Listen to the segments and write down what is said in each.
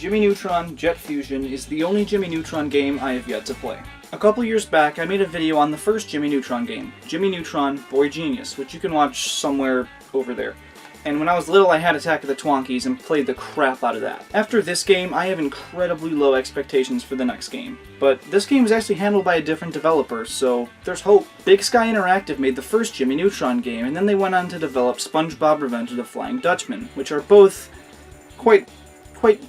Jimmy Neutron Jet Fusion is the only Jimmy Neutron game I have yet to play. A couple years back, I made a video on the first Jimmy Neutron game, Jimmy Neutron Boy Genius, which you can watch somewhere over there. And when I was little, I had Attack of the Twonkies and played the crap out of that. After this game, I have incredibly low expectations for the next game. But this game was actually handled by a different developer, so there's hope. Big Sky Interactive made the first Jimmy Neutron game, and then they went on to develop SpongeBob Revenge of the Flying Dutchman, which are both quite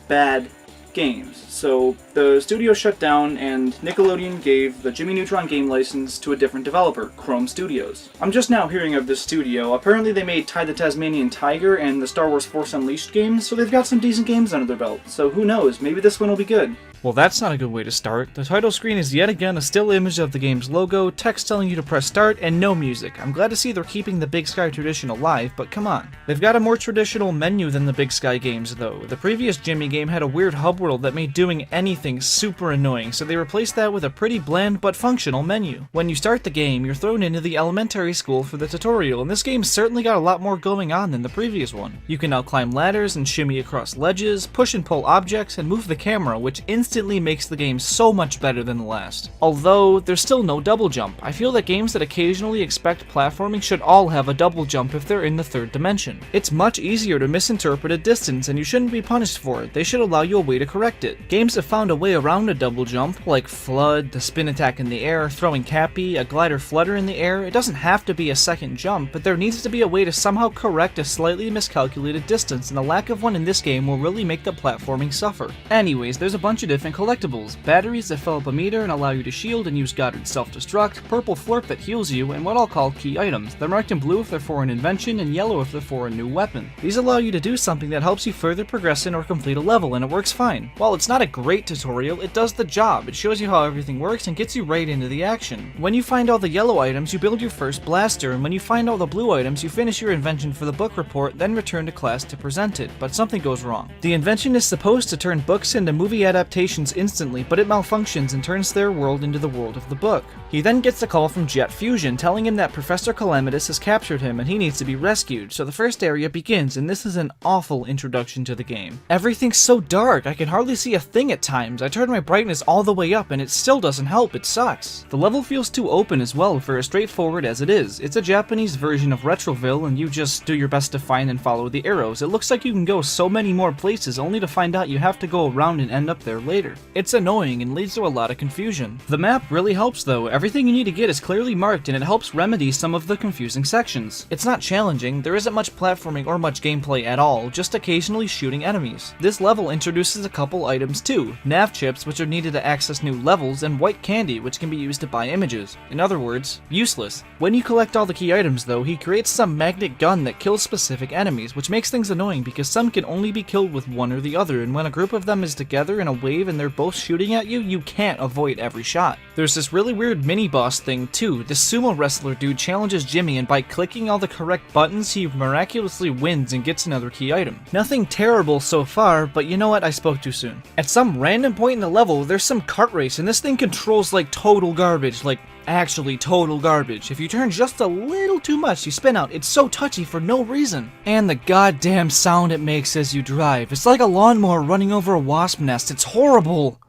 bad games. So the studio shut down and Nickelodeon gave the Jimmy Neutron game license to a different developer, Chrome Studios. I'm just now hearing of this studio. Apparently they made Ty the Tasmanian Tiger and the Star Wars Force Unleashed games, so they've got some decent games under their belt. So who knows, maybe this one will be good. Well, that's not a good way to start. The title screen is yet again a still image of the game's logo, text telling you to press start, and no music. I'm glad to see they're keeping the Big Sky tradition alive, but come on. They've got a more traditional menu than the Big Sky games, though. The previous Jimmy game had a weird hub world that made doing anything super annoying, so they replaced that with a pretty bland but functional menu. When you start the game, you're thrown into the elementary school for the tutorial, and this game certainly got a lot more going on than the previous one. You can now climb ladders and shimmy across ledges, push and pull objects, and move the camera, which instantly makes the game so much better than the last. Although, there's still no double jump. I feel that games that occasionally expect platforming should all have a double jump if they're in the third dimension. It's much easier to misinterpret a distance and you shouldn't be punished for it. They should allow you a way to correct it. Games have found a way around a double jump, like Flood, the spin attack in the air, throwing Cappy, a glider flutter in the air. It doesn't have to be a second jump, but there needs to be a way to somehow correct a slightly miscalculated distance, and the lack of one in this game will really make the platforming suffer. Anyways, there's a bunch of different collectibles. Batteries that fill up a meter and allow you to shield and use Goddard's self-destruct, purple florp that heals you, and what I'll call key items. They're marked in blue if they're for an invention, and yellow if they're for a new weapon. These allow you to do something that helps you further progress in or complete a level, and it works fine. While it's not a great tutorial, it does the job. It shows you how everything works and gets you right into the action. When you find all the yellow items, you build your first blaster, and when you find all the blue items, you finish your invention for the book report, then return to class to present it. But something goes wrong. The invention is supposed to turn books into movie adaptations instantly, but it malfunctions and turns their world into the world of the book. He then gets a call from Jet Fusion telling him that Professor Calamitous has captured him and he needs to be rescued, so the first area begins, and this is an awful introduction to the game. Everything's so dark, I can hardly see a thing at times. I turned my brightness all the way up and it still doesn't help, it sucks. The level feels too open as well for as straightforward as it is. It's a Japanese version of Retroville and you just do your best to find and follow the arrows. It looks like you can go so many more places only to find out you have to go around and end up there later. It's annoying and leads to a lot of confusion. The map really helps though. Everything you need to get is clearly marked and it helps remedy some of the confusing sections. It's not challenging, there isn't much platforming or much gameplay at all, just occasionally shooting enemies. This level introduces a couple items too, nav chips which are needed to access new levels, and white candy which can be used to buy images. In other words, useless. When you collect all the key items though, he creates some magnet gun that kills specific enemies, which makes things annoying because some can only be killed with one or the other, and when a group of them is together in a wave and they're both shooting at you, you can't avoid every shot. There's this really weird mini-boss thing too. This sumo wrestler dude challenges Jimmy, and by clicking all the correct buttons, he miraculously wins and gets another key item. Nothing terrible so far, but you know what, I spoke too soon. At some random point in the level, there's some kart race, and this thing controls like total garbage, like actually total garbage. If you turn just a little too much, you spin out. It's so touchy for no reason. And the goddamn sound it makes as you drive. It's like a lawnmower running over a wasp nest. It's horrible.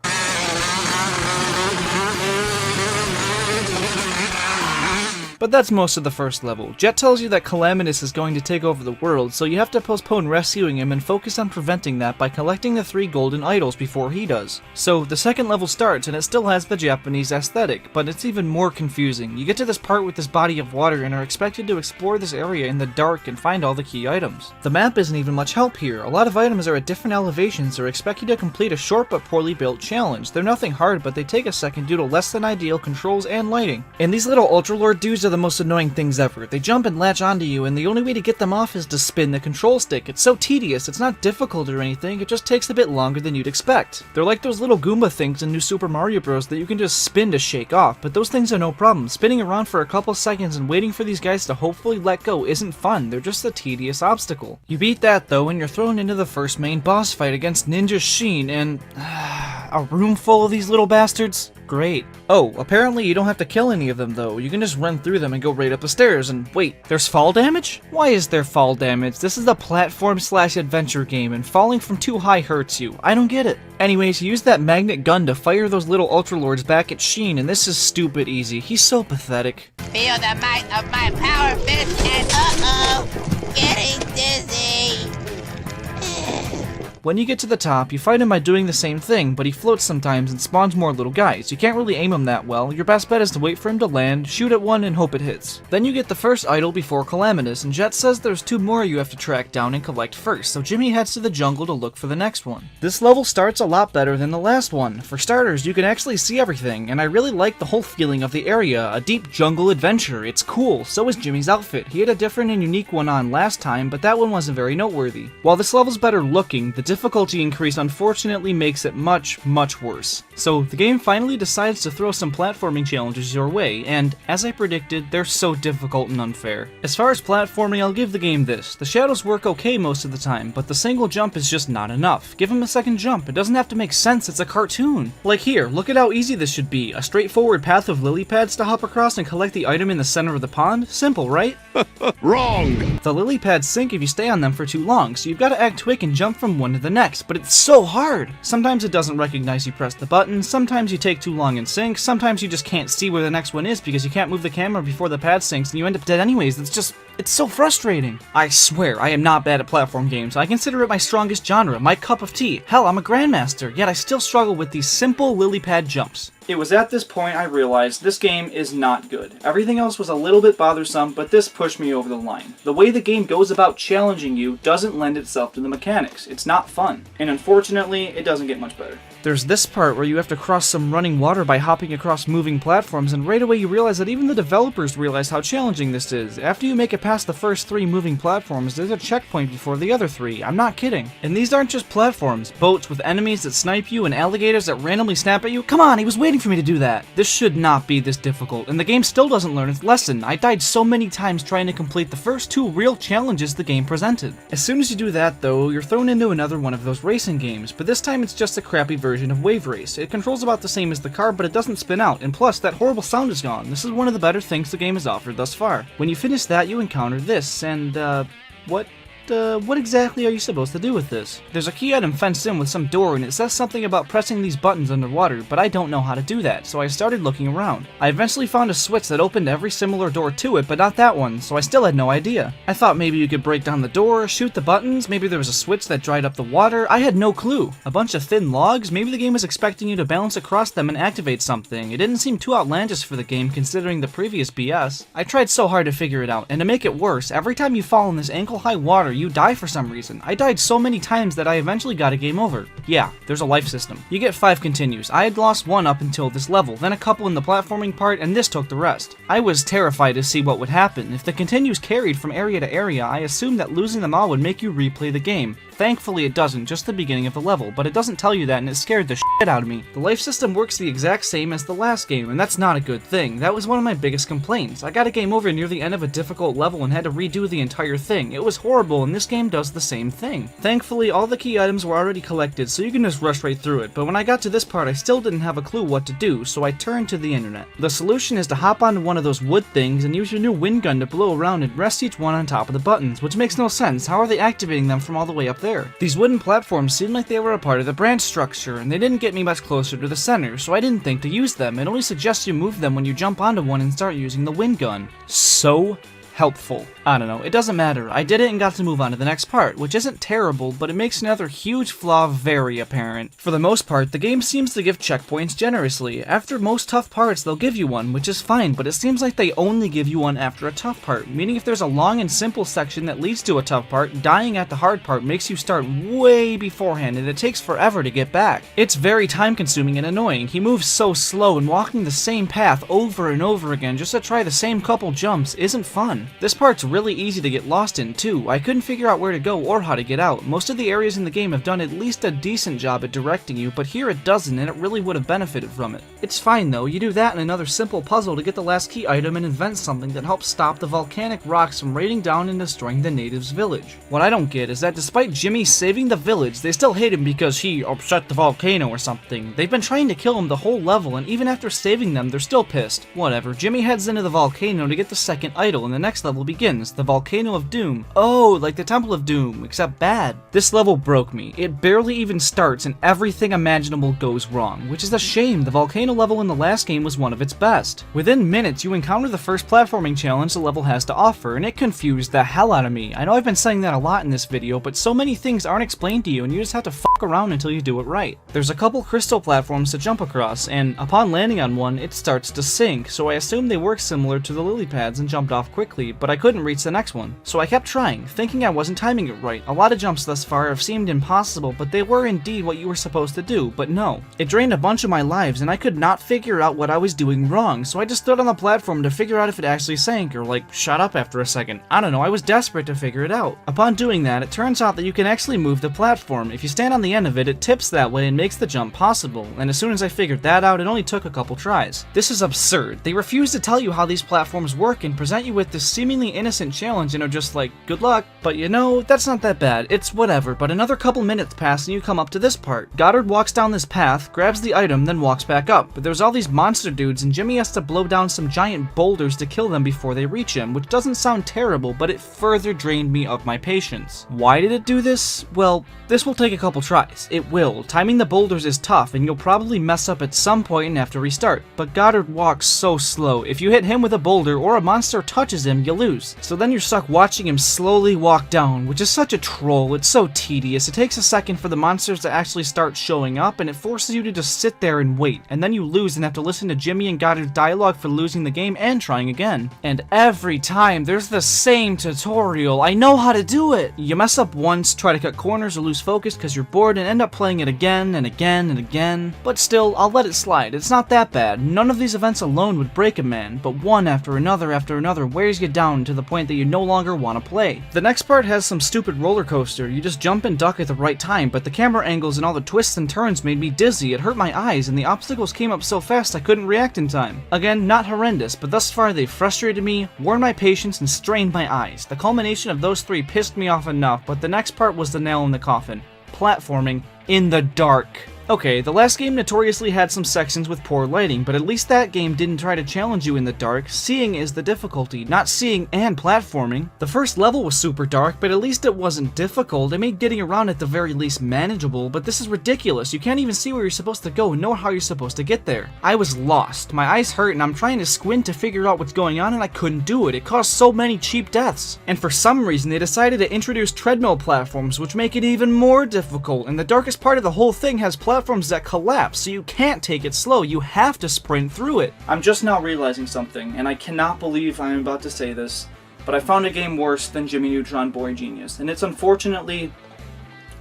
But that's most of the first level. Jet tells you that Calamitous is going to take over the world, so you have to postpone rescuing him and focus on preventing that by collecting the 3 golden idols before he does. So the second level starts and it still has the Japanese aesthetic, but it's even more confusing. You get to this part with this body of water and are expected to explore this area in the dark and find all the key items. The map isn't even much help here. A lot of items are at different elevations or expect you to complete a short but poorly built challenge. They're nothing hard, but they take a second due to less than ideal controls and lighting. And these little Ultralord dudes are the most annoying things ever. They jump and latch onto you, and the only way to get them off is to spin the control stick. It's so tedious. It's not difficult or anything, it just takes a bit longer than you'd expect. They're like those little Goomba things in New Super Mario Bros. That you can just spin to shake off, but those things are no problem. Spinning around for a couple seconds and waiting for these guys to hopefully let go isn't fun. They're just a tedious obstacle. You beat that though, and you're thrown into the first main boss fight against Ninja Sheen, and A room full of these little bastards? Great. Oh, apparently you don't have to kill any of them though. You can just run through them and go right up the stairs. And wait, there's fall damage? Why is there fall damage? This is a platform/adventure game and falling from too high hurts you. I don't get it. Anyways, you use that magnet gun to fire those little Ultra Lords back at Sheen, and this is stupid easy. He's so pathetic. Feel the might of my power fist and uh-oh, getting dizzy. When you get to the top, you fight him by doing the same thing, but he floats sometimes and spawns more little guys. You can't really aim him that well. Your best bet is to wait for him to land, shoot at one, and hope it hits. Then you get the first idol before Calamitous, and Jet says there's 2 more you have to track down and collect first, so Jimmy heads to the jungle to look for the next one. This level starts a lot better than the last one. For starters, you can actually see everything, and I really like the whole feeling of the area, a deep jungle adventure. It's cool. So is Jimmy's outfit. He had a different and unique one on last time, but that one wasn't very noteworthy. While this level's better looking, the difficulty increase unfortunately makes it much worse. So the game finally decides to throw some platforming challenges your way, and as I predicted, they're so difficult and unfair. As far as platforming, I'll give the game this. The shadows work okay most of the time, but the single jump is just not enough. Give him a second jump. It doesn't have to make sense, it's a cartoon. Like here, look at how easy this should be. A straightforward path of lily pads to hop across and collect the item in the center of the pond? Simple, right? Wrong! The lily pads sink if you stay on them for too long, so you've got to act quick and jump from one to the next, but it's so hard! Sometimes it doesn't recognize you press the button, sometimes you take too long and sink, sometimes you just can't see where the next one is because you can't move the camera before the pad sinks and you end up dead anyways. It's so frustrating. I swear, I am not bad at platform games. I consider it my strongest genre, my cup of tea. Hell, I'm a grandmaster, yet I still struggle with these simple lily pad jumps. It was at this point I realized this game is not good. Everything else was a little bit bothersome, but this pushed me over the line. The way the game goes about challenging you doesn't lend itself to the mechanics. It's not fun. And unfortunately, it doesn't get much better. There's this part where you have to cross some running water by hopping across moving platforms, and right away you realize that even the developers realize how challenging this is. After you make it past the first 3 moving platforms, there's a checkpoint before the other 3. I'm not kidding. And these aren't just platforms. Boats with enemies that snipe you and alligators that randomly snap at you. Come on, he was waiting for me to do that. This should not be this difficult, and the game still doesn't learn its lesson. I died so many times trying to complete the first 2 real challenges the game presented. As soon as you do that though, you're thrown into another one of those racing games, but this time it's just a crappy version of Wave Race. It controls about the same as the car, but it doesn't spin out, and plus that horrible sound is gone. This is one of the better things the game has offered thus far. When you finish that, you encounter this, and what exactly are you supposed to do with this? There's a key item fenced in with some door, and it says something about pressing these buttons underwater, but I don't know how to do that, so I started looking around. I eventually found a switch that opened every similar door to it, but not that one, so I still had no idea. I thought maybe you could break down the door, shoot the buttons, maybe there was a switch that dried up the water. I had no clue. A bunch of thin logs? Maybe the game was expecting you to bounce across them and activate something. It didn't seem too outlandish for the game considering the previous BS. I tried so hard to figure it out, and to make it worse, every time you fall in this ankle-high water, you die for some reason. I died so many times that I eventually got a game over. Yeah, there's a life system. You get 5 continues. I had lost 1 up until this level, then a couple in the platforming part, and this took the rest. I was terrified to see what would happen. If the continues carried from area to area, I assumed that losing them all would make you replay the game. Thankfully it doesn't, just the beginning of the level, but it doesn't tell you that and it scared the shit out of me. The life system works the exact same as the last game, and that's not a good thing. That was one of my biggest complaints. I got a game over near the end of a difficult level and had to redo the entire thing. It was horrible, and this game does the same thing. Thankfully, all the key items were already collected, so you can just rush right through it, but when I got to this part I still didn't have a clue what to do, so I turned to the internet. The solution is to hop onto one of those wood things and use your new wind gun to blow around and rest each one on top of the buttons, which makes no sense. How are they activating them from all the way up there? These wooden platforms seemed like they were a part of the branch structure, and they didn't get me much closer to the center, so I didn't think to use them. It only suggests you move them when you jump onto one and start using the wind gun. So helpful. I don't know, it doesn't matter. I did it and got to move on to the next part, which isn't terrible, but it makes another huge flaw very apparent. For the most part, the game seems to give checkpoints generously. After most tough parts, they'll give you one, which is fine, but it seems like they only give you one after a tough part, meaning if there's a long and simple section that leads to a tough part, dying at the hard part makes you start way beforehand, and it takes forever to get back. It's very time-consuming and annoying. He moves so slow, and walking the same path over and over again just to try the same couple jumps isn't fun. fun. This part's really easy to get lost in too. I couldn't figure out where to go or how to get out. Most of the areas in the game have done at least a decent job at directing you, but here it doesn't, and it really would have benefited from it. It's fine though, you do that and another simple puzzle to get the last key item and invent something that helps stop the volcanic rocks from raining down and destroying the natives' village. What I don't get is that despite Jimmy saving the village, they still hate him because he upset the volcano or something. They've been trying to kill him the whole level, and even after saving them, they're still pissed. Whatever, Jimmy heads into the volcano to get the second idol, and the next level begins, the Volcano of Doom. Oh, like the Temple of Doom, except bad. This level broke me. It barely even starts, and everything imaginable goes wrong, which is a shame. The volcano level in the last game was one of its best. Within minutes, you encounter the first platforming challenge the level has to offer, and it confused the hell out of me. I know I've been saying that a lot in this video, but so many things aren't explained to you, and you just have to fuck around until you do it right. There's a couple crystal platforms to jump across, and upon landing on one, it starts to sink, so I assumed they work similar to the lily pads and jumped off quickly, but I couldn't reach the next one. So I kept trying, thinking I wasn't timing it right. A lot of jumps thus far have seemed impossible, but they were indeed what you were supposed to do, but no. It drained a bunch of my lives, and I could not figure out what I was doing wrong, so I just stood on the platform to figure out if it actually sank, or like, shut up after a second. I don't know, I was desperate to figure it out. Upon doing that, it turns out that you can actually move the platform. If you stand on the end of it, it tips that way and makes the jump possible, and as soon as I figured that out, it only took a couple tries. This is absurd. They refuse to tell you how these platforms work and present you with this seemingly innocent challenge and are just like, good luck. But you know, that's not that bad. It's whatever, but another couple minutes pass and you come up to this part. Goddard walks down this path, grabs the item, then walks back up, but there's all these monster dudes and Jimmy has to blow down some giant boulders to kill them before they reach him, which doesn't sound terrible, but it further drained me of my patience. Why did it do this? Well, this will take a couple tries. It will. Timing the boulders is tough and you'll probably mess up at some point and have to restart, but Goddard walks so slow. If you hit him with a boulder or a monster touches him, you lose. So then you're stuck watching him slowly walk down, which is such a troll. It's so tedious. It takes a second for the monsters to actually start showing up, and it forces you to just sit there and wait, and then you lose and have to listen to Jimmy and Goddard's dialogue for losing the game and trying again. And every time, there's the same tutorial. I know how to do it! You mess up once, try to cut corners or lose focus because you're bored, and end up playing it again and again and again. But still, I'll let it slide. It's not that bad. None of these events alone would break a man, but one after another wears you down to the point that you no longer want to play. The next part has some stupid roller coaster. You just jump and duck at the right time, but the camera angles and all the twists and turns made me dizzy. It hurt my eyes, and the obstacles came up so fast I couldn't react in time. Again, not horrendous, but thus far they've frustrated me, worn my patience, and strained my eyes. The culmination of those three pissed me off enough, but the next part was the nail in the coffin. Platforming in the dark. Okay, the last game notoriously had some sections with poor lighting, but at least that game didn't try to challenge you in the dark. Seeing is the difficulty, not seeing and platforming. The first level was super dark, but at least it wasn't difficult. It made getting around at the very least manageable, but this is ridiculous. You can't even see where you're supposed to go, nor how you're supposed to get there. I was lost. My eyes hurt, and I'm trying to squint to figure out what's going on, and I couldn't do it. It caused so many cheap deaths. And for some reason, they decided to introduce treadmill platforms, which make it even more difficult, and the darkest part of the whole thing has platforms that collapse, so you can't take it slow, you have to sprint through it. I'm just now realizing something, and I cannot believe I'm about to say this, but I found a game worse than Jimmy Neutron Boy Genius, and it's unfortunately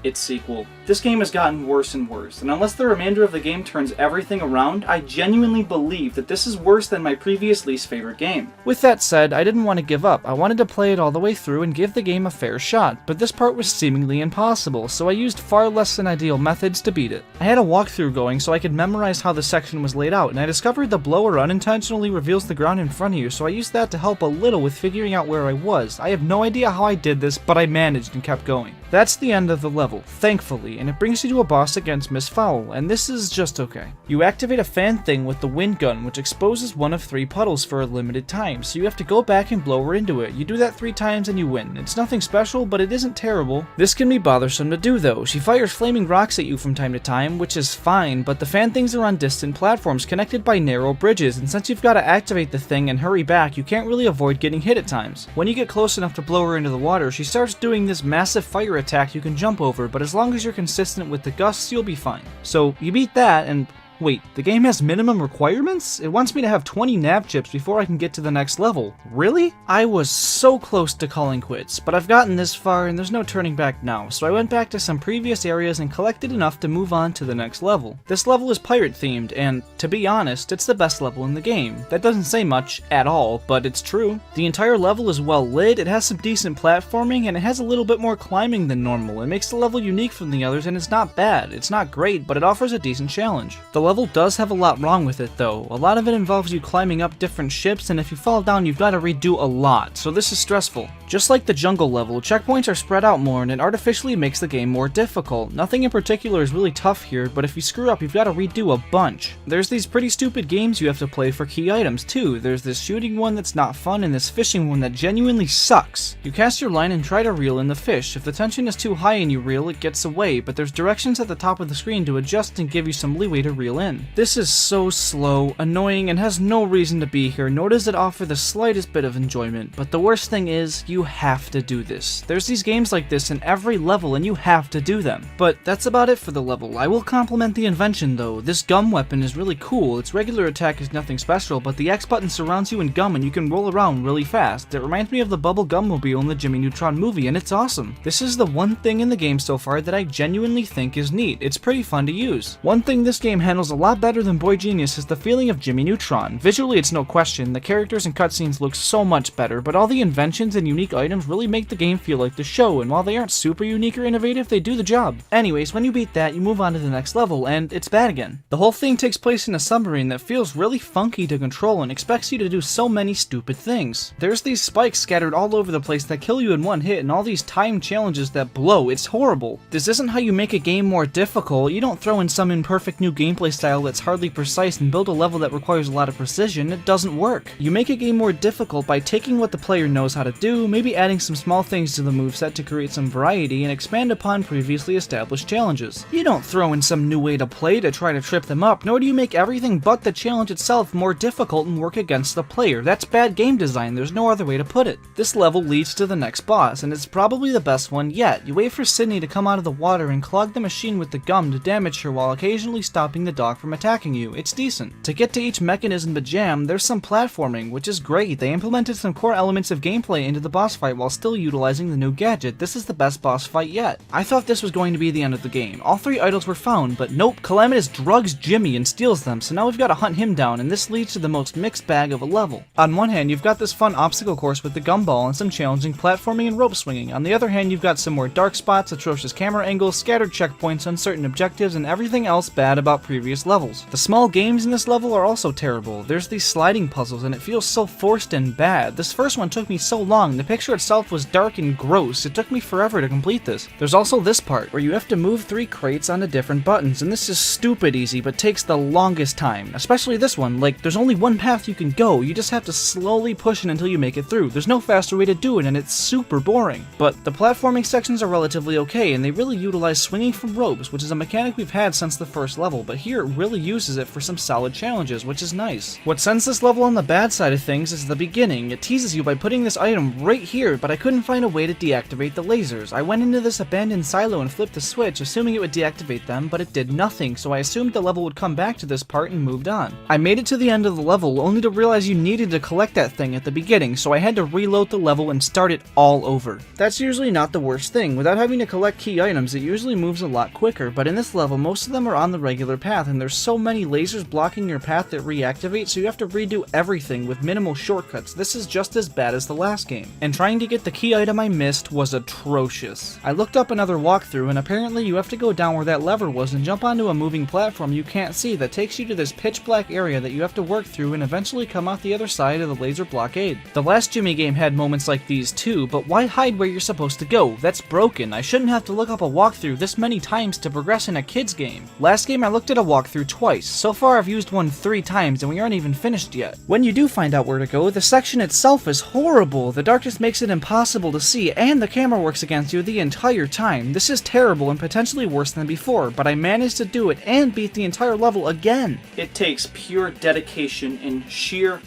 its sequel. This game has gotten worse and worse, and unless the remainder of the game turns everything around, I genuinely believe that this is worse than my previous least favorite game. With that said, I didn't want to give up. I wanted to play it all the way through and give the game a fair shot, but this part was seemingly impossible, so I used far less than ideal methods to beat it. I had a walkthrough going so I could memorize how the section was laid out, and I discovered the blower unintentionally reveals the ground in front of you, so I used that to help a little with figuring out where I was. I have no idea how I did this, but I managed and kept going. That's the end of the level, thankfully, and it brings you to a boss against Miss Fowl, and this is just okay. You activate a fan thing with the wind gun, which exposes one of 3 puddles for a limited time, so you have to go back and blow her into it. You do that 3 times and you win. It's nothing special, but it isn't terrible. This can be bothersome to do though. She fires flaming rocks at you from time to time, which is fine, but the fan things are on distant platforms connected by narrow bridges, and since you've got to activate the thing and hurry back, you can't really avoid getting hit at times. When you get close enough to blow her into the water, she starts doing this massive fire attack you can jump over, but as long as you're consistent with the gusts, you'll be fine. So you beat that, and Wait, the game has minimum requirements? It wants me to have 20 nav chips before I can get to the next level. Really? I was so close to calling quits, but I've gotten this far and there's no turning back now, so I went back to some previous areas and collected enough to move on to the next level. This level is pirate themed, and to be honest, it's the best level in the game. That doesn't say much at all, but it's true. The entire level is well lit, it has some decent platforming, and it has a little bit more climbing than normal. It makes the level unique from the others, and it's not bad. It's not great, but it offers a decent challenge. The level does have a lot wrong with it though. A lot of it involves you climbing up different ships, and if you fall down you've got to redo a lot, so this is stressful. Just like the jungle level, checkpoints are spread out more and it artificially makes the game more difficult. Nothing in particular is really tough here, but if you screw up you've got to redo a bunch. There's these pretty stupid games you have to play for key items too. There's this shooting one that's not fun and this fishing one that genuinely sucks. You cast your line and try to reel in the fish. If the tension is too high and you reel, it gets away, but there's directions at the top of the screen to adjust and give you some leeway to reel in. This is so slow, annoying, and has no reason to be here, nor does it offer the slightest bit of enjoyment, but the worst thing is, you have to do this. There's these games like this in every level and you have to do them. But that's about it for the level. I will compliment the invention though. This gum weapon is really cool. Its regular attack is nothing special, but the X button surrounds you in gum and you can roll around really fast. It reminds me of the Bubble Gummobile in the Jimmy Neutron movie, and it's awesome. This is the one thing in the game so far that I genuinely think is neat. It's pretty fun to use. One thing this game handles a lot better than Boy Genius is the feeling of Jimmy Neutron. Visually it's no question, the characters and cutscenes look so much better, but all the inventions and unique items really make the game feel like the show, and while they aren't super unique or innovative, they do the job. Anyways, when you beat that, you move on to the next level, and it's bad again. The whole thing takes place in a submarine that feels really funky to control and expects you to do so many stupid things. There's these spikes scattered all over the place that kill you in one hit, and all these timed challenges that blow. It's horrible. This isn't how you make a game more difficult. You don't throw in some imperfect new gameplay style that's hardly precise and build a level that requires a lot of precision. It doesn't work. You make a game more difficult by taking what the player knows how to do, maybe adding some small things to the moveset to create some variety and expand upon previously established challenges. You don't throw in some new way to play to try to trip them up, nor do you make everything but the challenge itself more difficult and work against the player. That's bad game design, there's no other way to put it. This level leads to the next boss, and it's probably the best one yet. You wait for Sydney to come out of the water and clog the machine with the gum to damage her while occasionally stopping the dog from attacking you. It's decent. To get to each mechanism to jam, there's some platforming, which is great. They implemented some core elements of gameplay into the boss fight while still utilizing the new gadget. This is the best boss fight yet. I thought this was going to be the end of the game. All 3 idols were found, but nope, Calamitous drugs Jimmy and steals them, so now we've got to hunt him down, and this leads to the most mixed bag of a level. On one hand, you've got this fun obstacle course with the gumball and some challenging platforming and rope swinging. On the other hand, you've got some more dark spots, atrocious camera angles, scattered checkpoints, uncertain objectives, and everything else bad about previous levels. The small games in this level are also terrible. There's these sliding puzzles and it feels so forced and bad. This first one took me so long. The picture itself was dark and gross. It took me forever to complete this. There's also this part where you have to move 3 crates onto different buttons, and this is stupid easy but takes the longest time. Especially this one. Like, there's only one path you can go. You just have to slowly push it until you make it through. There's no faster way to do it and it's super boring. But the platforming sections are relatively okay, and they really utilize swinging from ropes, which is a mechanic we've had since the first level, but here it really uses it for some solid challenges, which is nice. What sends this level on the bad side of things is the beginning. It teases you by putting this item right here, but I couldn't find a way to deactivate the lasers. I went into this abandoned silo and flipped the switch, assuming it would deactivate them, but it did nothing, so I assumed the level would come back to this part and moved on. I made it to the end of the level, only to realize you needed to collect that thing at the beginning, so I had to reload the level and start it all over. That's usually not the worst thing. Without having to collect key items, it usually moves a lot quicker, but in this level, most of them are on the regular path, and there's so many lasers blocking your path that reactivate, so you have to redo everything with minimal shortcuts. This is just as bad as the last game. And trying to get the key item I missed was atrocious. I looked up another walkthrough, and apparently you have to go down where that lever was and jump onto a moving platform you can't see that takes you to this pitch black area that you have to work through and eventually come out the other side of the laser blockade. The last Jimmy game had moments like these too, but why hide where you're supposed to go? That's broken. I shouldn't have to look up a walkthrough this many times to progress in a kid's game. Last game I looked at a walkthrough twice. So far I've used one 3 times and we aren't even finished yet. When you do find out where to go, the section itself is horrible. The darkness makes it impossible to see, and the camera works against you the entire time. This is terrible and potentially worse than before, but I managed to do it and beat the entire level again. It takes pure dedication and sheer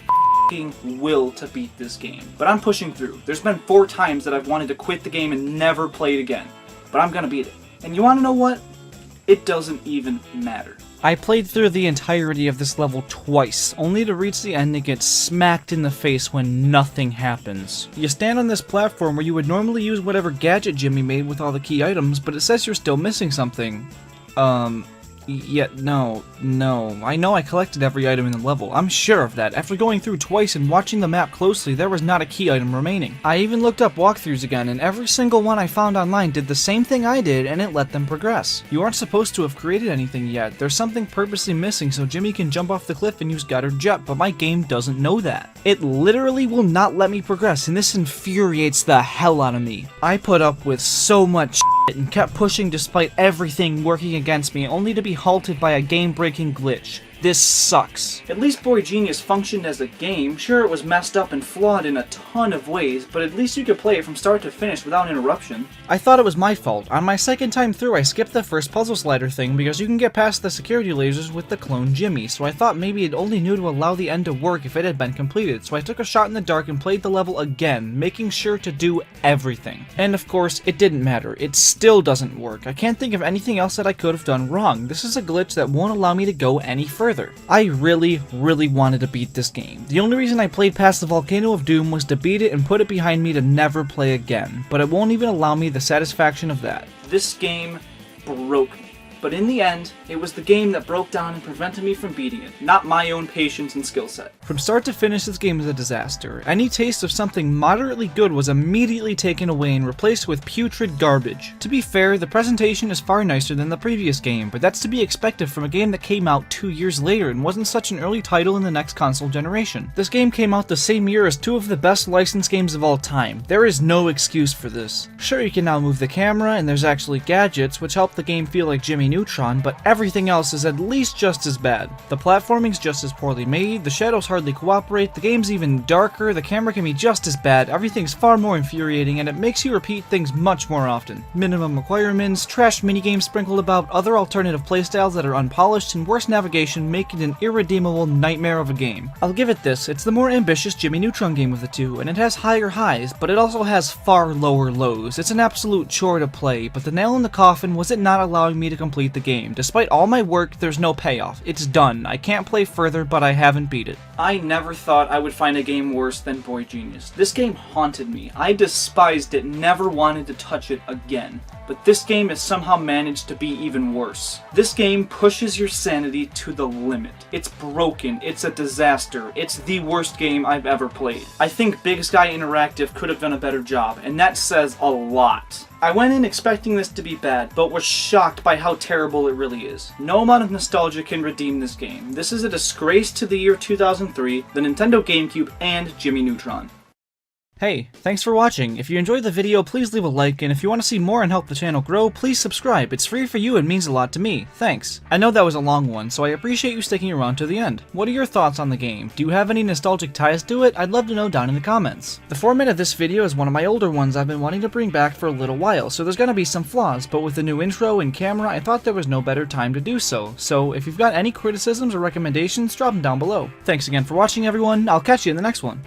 will to beat this game. But I'm pushing through. There's been 4 times that I've wanted to quit the game and never play it again. But I'm gonna beat it. And you wanna know what? It doesn't even matter. I played through the entirety of this level twice, only to reach the end and get smacked in the face when nothing happens. You stand on this platform where you would normally use whatever gadget Jimmy made with all the key items, but it says you're still missing something. Yeah, no. I know I collected every item in the level. I'm sure of that. After going through twice and watching the map closely, there was not a key item remaining. I even looked up walkthroughs again, and every single one I found online did the same thing I did, and it let them progress. You aren't supposed to have created anything yet. There's something purposely missing so Jimmy can jump off the cliff and use Goddard Jet, but my game doesn't know that. It literally will not let me progress, and this infuriates the hell out of me. I put up with so much and kept pushing despite everything working against me, only to be halted by a game-breaking glitch. This sucks. At least Boy Genius functioned as a game. Sure, it was messed up and flawed in a ton of ways, but at least you could play it from start to finish without interruption. I thought it was my fault. On my second time through, I skipped the first puzzle slider thing because you can get past the security lasers with the clone Jimmy, so I thought maybe it only knew to allow the end to work if it had been completed, so I took a shot in the dark and played the level again, making sure to do everything. And of course, it didn't matter. It still doesn't work. I can't think of anything else that I could have done wrong. This is a glitch that won't allow me to go any further. I really wanted to beat this game. The only reason I played past the Volcano of Doom was to beat it and put it behind me to never play again, but it won't even allow me the satisfaction of that. This game broke me. But in the end, it was the game that broke down and prevented me from beating it, not my own patience and skill set. From start to finish, this game is a disaster. Any taste of something moderately good was immediately taken away and replaced with putrid garbage. To be fair, the presentation is far nicer than the previous game, but that's to be expected from a game that came out 2 years later and wasn't such an early title in the next console generation. This game came out the same year as two of the best licensed games of all time. There is no excuse for this. Sure, you can now move the camera, and there's actually gadgets, which help the game feel like Jimmy Neutron, but everything else is at least just as bad. The platforming's just as poorly made, the shadows hardly cooperate, the game's even darker, the camera can be just as bad, everything's far more infuriating, and it makes you repeat things much more often. Minimum requirements, trash minigames sprinkled about, other alternative playstyles that are unpolished, and worse navigation make it an irredeemable nightmare of a game. I'll give it this, it's the more ambitious Jimmy Neutron game of the two, and it has higher highs, but it also has far lower lows. It's an absolute chore to play, but the nail in the coffin was it not allowing me to complete the game. Despite all my work, there's no payoff. It's done. I can't play further, but I haven't beat it. I never thought I would find a game worse than Boy Genius. This game haunted me. I despised it, never wanted to touch it again. But this game has somehow managed to be even worse. This game pushes your sanity to the limit. It's broken, it's a disaster, it's the worst game I've ever played. I think Big Sky Interactive could have done a better job, and that says a lot. I went in expecting this to be bad, but was shocked by how terrible it really is. No amount of nostalgia can redeem this game. This is a disgrace to the year 2003, the Nintendo GameCube, and Jimmy Neutron. Hey, thanks for watching. If you enjoyed the video, please leave a like, and if you want to see more and help the channel grow, please subscribe. It's free for you and means a lot to me. Thanks. I know that was a long one, so I appreciate you sticking around to the end. What are your thoughts on the game? Do you have any nostalgic ties to it? I'd love to know down in the comments. The format of this video is one of my older ones I've been wanting to bring back for a little while, so there's gonna be some flaws, but with the new intro and camera, I thought there was no better time to do so. So if you've got any criticisms or recommendations, drop them down below. Thanks again for watching, everyone. I'll catch you in the next one.